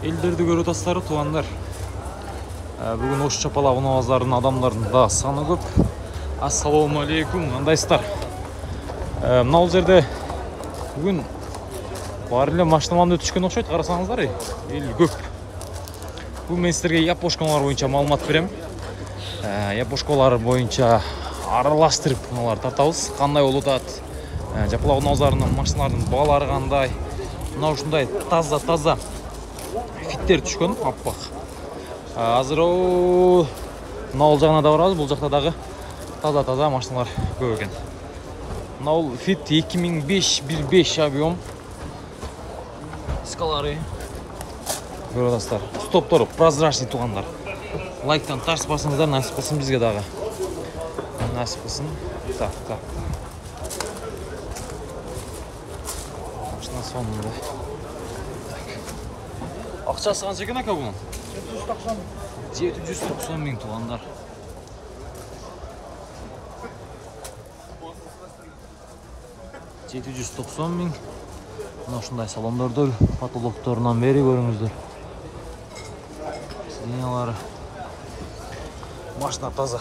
Elдерді көрі тастары туғандар. Бүгін Ош Чапалақ базарының адамдардың да саны көп. Ассалауму алейкум, қандайсыздар? Мынау жерде бүгін бар еле машинаманды түшкен оқшайды, қарасаңыздар, ел көп. Бұл мен сіздерге япошкалар бойынша маалымат берем. Япошкалар бойынша араластырып мыналар тартабыз. Қандай олудат? Чапалақ базарының машиналардың бағалары қандай? Мынау ушундай таза фиттер түшкөн, аппак. Азыр мынау жағына да барабыз, бұл жақта дағы таза машиналар көп екен. Мынау фит 2005-15 объем. Скалары. Көрдіңіздер. Стопторы прозрачный туғандар. Лайктан тарс басыңыздар, насип қылсын бізге дағы. Насип қылсын. Так. Машина сонында. Ақшасы қанша екен ака бұның? 790 мың туғандар. $790 мың. Мына ушундай салондордор, потолокторунан бери көрүңүздөр. Сиденьялары. Машина таза.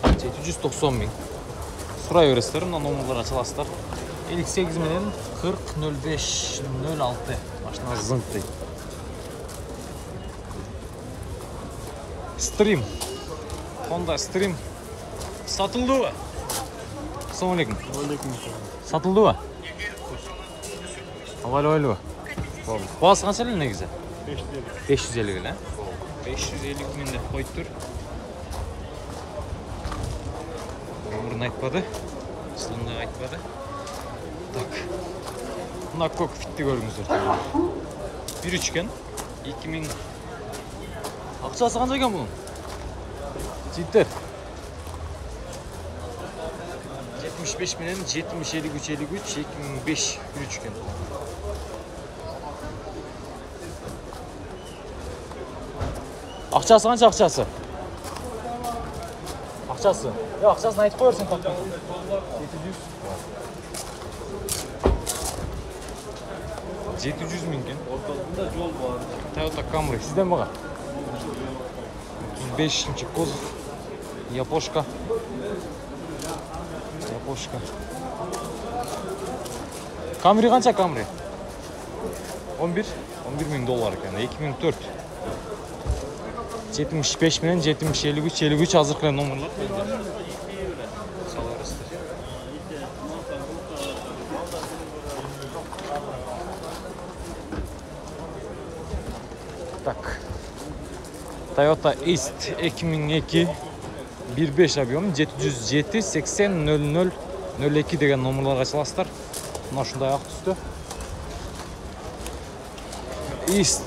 790 мың. Сурай бересиздер, мына номерлерге чаласыздар. 58 менен 40-05-06. Машина зыңк дейт. Стрим. Honda Stream. Сатылды ба? Ассалаmu алейкум. Сатылды ба? Алло. Бағасы қанша эле негизи? 550 эле. 550 менде қойып тұр. Өмірін айтпады. Сылымда айтпады. Так. Мына көк фитті көріңіздер. 1.3 екен. 2000. Ақшасы қанша екен бұның? Життер. 75 менен 70-53-53 2005 1.3 екен. Ақшасы қанша ақшасы? Ақшасы. Ақшасын айтып қойырсың тапқан. 700 мың екен. Ортасында жол бар. Toyota Camry. Сізден баға? 35-ші кузов. Япошка. Camry қанша Camry? 11 мың доллар екен. 2004. 75 менен 70-53 азыркы номерлар. Так. Toyota East 2002 1.5 объем 707-80-00-02 деген номерларға чаласыздар. Мына ушундай ак түстө. East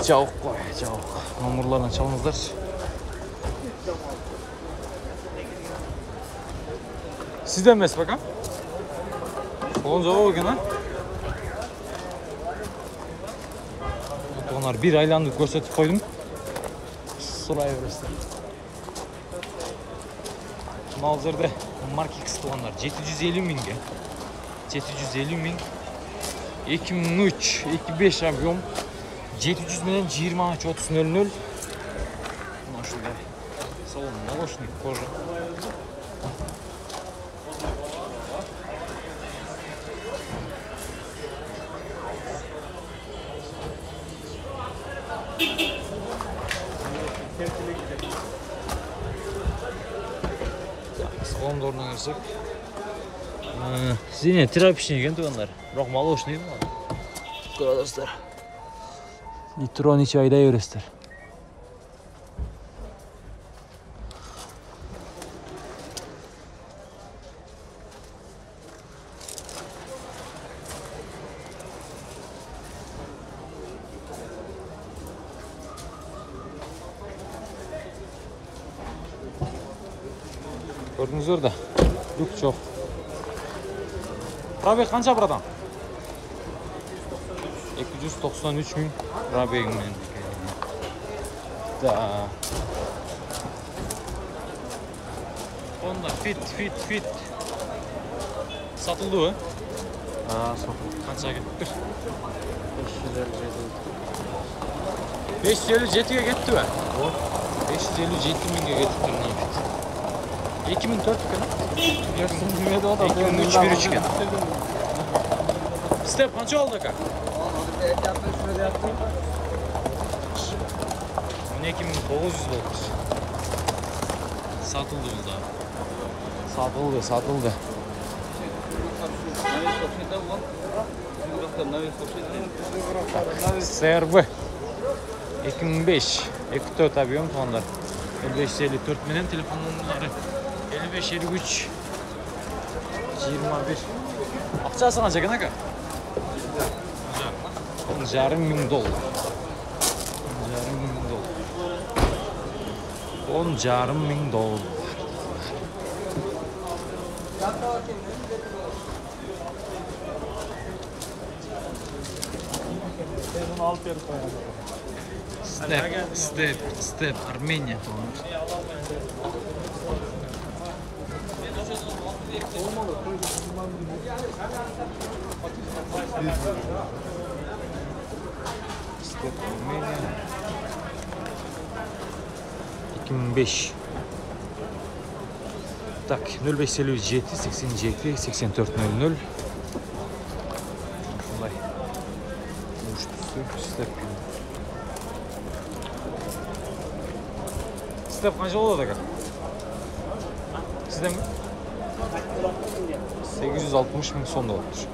жауық қой, жауық. Номерлардан чалыңыздар. Сізден емес бака? Солон жауық екен, а? Onlar bir aylandık gösterip koydum. Sıraya versin. Malzerde marka kısıtlı olanlar 750 minge. 750 min. 2003, 2005 объем. 700 менен 20-30-00. Мына ушундай. Салон молочный кожа. Салондорына кірсек. Сізіне терапичный екен туғандар. Бірақ молочный еді ма? Көресіздер. Нитро ниче айдай бересіздер. Gördüңүздөр да. Люк жок. Пробег канча братан? 293 миң пробег менен. Да. Honda Fit. Satıldı mı? Satıldı. Kaça gitti? 557'ye gitti mi? 557 minge gitti mi? 2004 kan? 2003 bir üçgen. Step kaç oldu ka? 12.900 oldu. Satıldı bunda. Satıldı. CR-V 2005 2.4 avion tonlar 5554 menen telefon numaraları 5553 21 акчасы канча экен ака? $10.500. $10.500. Step Armenia. Step Armenia. 2005. Так, 0557 87 8400. Şunday. Step. Step kaç oldu da? Sizde mi? 860 bin son dolardır.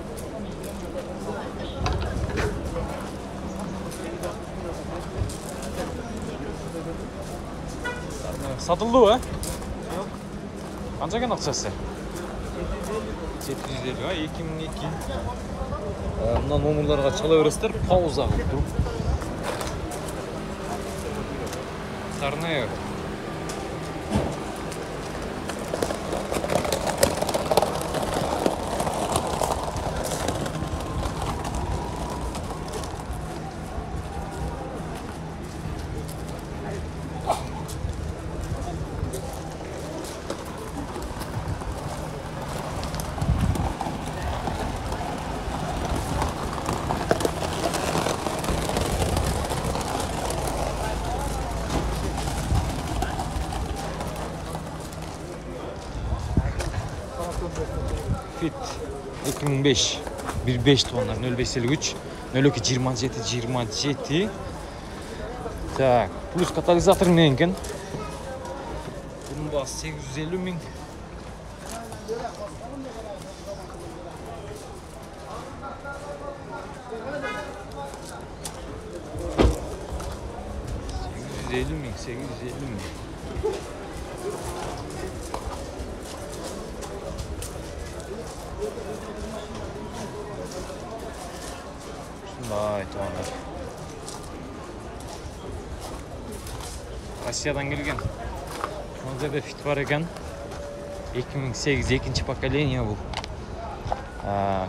Satıldı mı? Yok. Kaç eken akçası? 750 ha 2002. Bundan numaralarga çıkılaverесиздер, pauza kılıp durup. Sarnaya. Fit 2005 1.5 tonlar 0553 02 27. Так, плюс катализатор менен экен. Bunun bası 850 min. $850 min. Vay tuanlar. Rossiyadan gelgen. Mozada fit var ekan. 2008 ikinci поколение bu.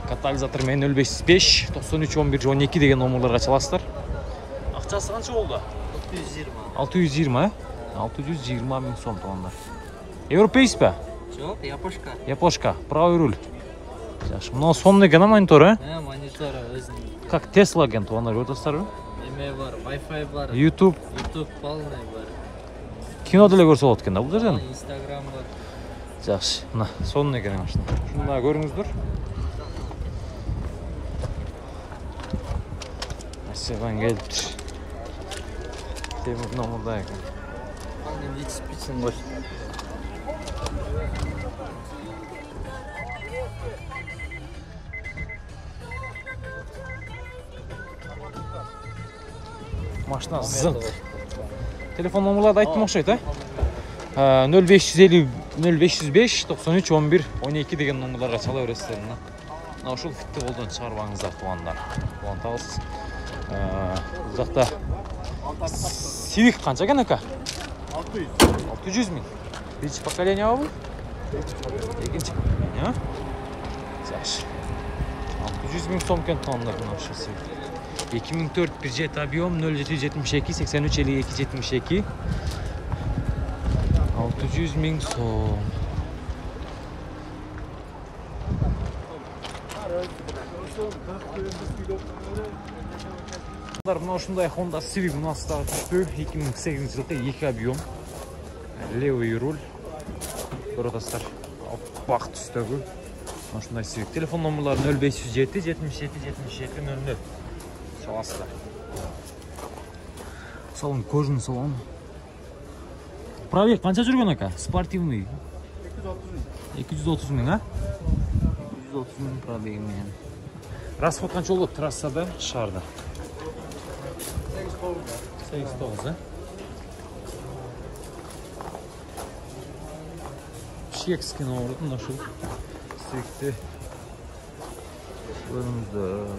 Katalizator men 0505 93 11 12 деген номерларга чаласыздар. Акчасы канча болду? 620 ha? 620 миң сом туандар. Европейс па? Жоқ, япошка. Япошка, правый руль. Жакшы. Мына сонун экен монитор, а? Монитор өзүнүн. Как Tesla экен туандар, көрөсүздарбы? Эме бар, Wi-Fi бар. YouTube полный бар. кино деле көрсө болот экен да бул жерден. Instagram бар. Жакшы. Мына сонун экен машина. Шунда көрүңүздөр. Россиядан келиптир. Темир номерда экен. Анын ич спичин кош. Машина зыңк. Телефон номерларды айттым окшойт, а? 0550 0505 93 11 12 деген номерларга чала бересиздер. Мына ушул фитти колдон чыгарбаңыздар тугандар. Улантабыз. Бул жакта Civic канча экен ака? 600 миң. Биринчи поколение бул? Екінші компания, а? Жақсы. 600 000 сом екен тонналардың ақшасы. 2004 bir jet объем 0772 83 52 72. 600 000 сом. Мына ушундай Honda Civic мынасыдағы түстүү 2008 жылғы 2 объем. Левый руль. Көрөтасыздар. Бақ түстөгү. Ушундай Civic. Телефон номерлары 0507 77 77 00. Саласыздар. Салон кожаный салон. Пробег қанша жүрген ака? Спортивный. 230 000, а? 230 000 пробегімен. Расход қанша болды трассада, шарда? 8-9, а? Чекский орын, нашу Civic'te. Önümüzde.